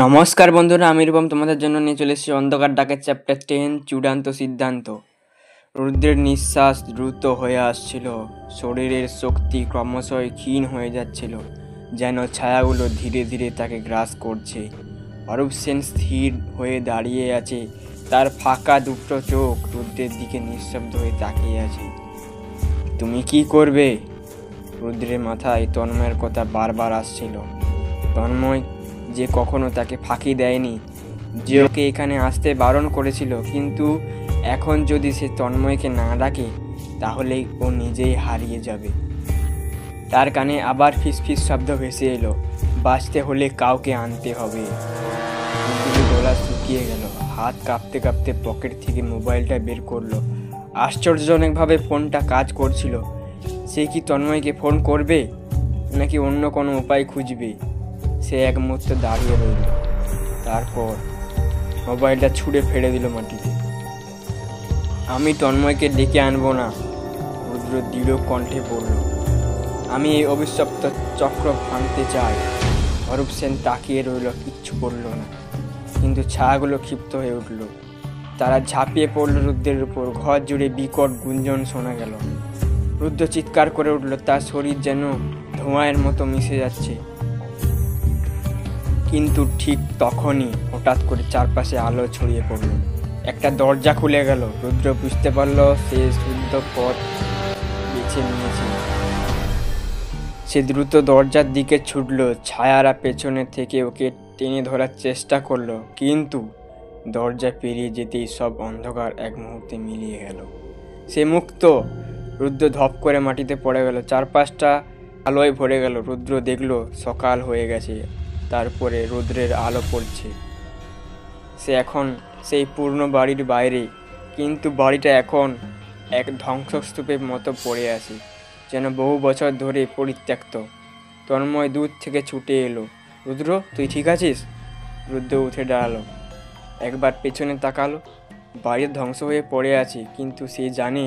নমস্কার বন্ধুরা, আমি রূপম তোমাদের জন্য নিয়ে চলে এসেছি অন্ধকার ডাকের চ্যাপ্টার 10 চূড়ান্ত সিদ্ধান্ত। রুদ্রের নিঃশ্বাস দ্রুত হয়ে আসছিল, শরীরের শক্তি ক্রমশই ক্ষীণ হয়ে যাচ্ছিল, যেন ছায়াগুলো ধীরে ধীরে তাকে গ্রাস করছে। অরূপ সেন স্থির হয়ে দাঁড়িয়ে আছে, তার ফাঁকা দুটো চোখ রুদ্রের দিকে নিঃশব্দ হয়ে তাকিয়ে আছে। তুমি কি করবে? রুদ্রের মাথায় তন্ময়ের কথা বারবার আসছিল। তন্ময় যে কখনো তাকে ফাঁকি দেয়নি, যে ওকে এখানে আসতে বারণ করেছিল, কিন্তু এখন যদি সে তন্ময়কে না ডাকে তাহলে ও নিজেই হারিয়ে যাবে। তার কানে আবার ফিসফিস শব্দ ভেসে এলো, বাঁচতে হলে কাউকে আনতে হবে। গলা শুকিয়ে গেল, হাত কাঁপতে কাঁপতে পকেট থেকে মোবাইলটা বের করলো। আশ্চর্যজনকভাবে ফোনটা কাজ করছিল। সে কি তন্ময়কে ফোন করবে নাকি অন্য কোনো উপায় খুঁজবে? সে এক মুহূর্তে দাঁড়িয়ে রইল, তারপর মোবাইলটা ছুঁড়ে ফেলে দিল মাটিতে। আমি তন্ময়কে ডেকে আনবো না, রুদ্র দৃঢ় কণ্ঠে বলল। আমি এই অভিশপ্ত চক্র ভাঙতে চাই। অরূপ সেন তাকিয়ে রইল, কিচ্ছু বলল না, কিন্তু ছায়াগুলো ক্ষিপ্ত হয়ে উঠল। তারা ঝাঁপিয়ে পড়ল রুদ্রের উপর। ঘর জুড়ে বিকট গুঞ্জন শোনা গেল। রুদ্র চিৎকার করে উঠল, তার শরীর যেন ধোঁয়ার মতো মিশে যাচ্ছে। কিন্তু ঠিক তখনই হঠাৎ করে চারপাশে আলো ছড়িয়ে পড়ল। একটা দরজা খুলে গেল। রুদ্র বুঝতে পারল সে শুদ্ধ পথ বেছে নিয়েছে। সে দ্রুত দরজার দিকে ছুটল। ছায়ারা পেছনে থেকে ওকে টেনে ধরার চেষ্টা করলো, কিন্তু দরজা পেরিয়ে যেতেই সব অন্ধকার এক মুহূর্তে মিলিয়ে গেল। সে মুক্ত। রুদ্র ধপ করে মাটিতে পড়ে গেল। চারপাশটা আলোয় ভরে গেল। রুদ্র দেখল সকাল হয়ে গেছে, তারপরে রুদ্রের আলো পড়ছে। সে এখন সেই পুরনো বাড়ির বাইরে, কিন্তু বাড়িটা এখন এক ধ্বংসস্তূপের মতো পড়ে আছে, যেন বহু বছর ধরে পরিত্যক্ত। তন্ময় দূর থেকে ছুটে এলো। রুদ্র, তুই ঠিক আছিস? রুদ্র উঠে দাঁড়ালো, একবার পেছনে তাকালো। বাড়ি ধ্বংস হয়ে পড়ে আছে, কিন্তু সে জানে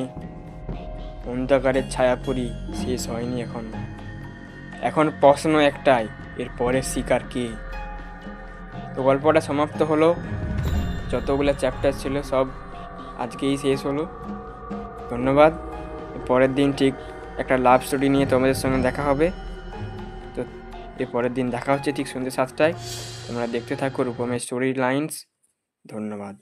অন্ধকারের ছায়াপুরি শেষ হয়নি। এখন প্রশ্ন একটাই, এর পরের শিকার কে? তো গল্পটা সমাপ্ত হলো। যতগুলো চ্যাপ্টার ছিল সব আজকেই শেষ হলো। ধন্যবাদ। পরের দিন ঠিক একটা লাভ স্টোরি নিয়ে তোমাদের সঙ্গে দেখা হবে। তো এর পরের দিন দেখা হচ্ছে ঠিক সন্ধ্যে 7টায়। তোমরা দেখতে থাকো রূপমের স্টোরি লাইন্স। ধন্যবাদ।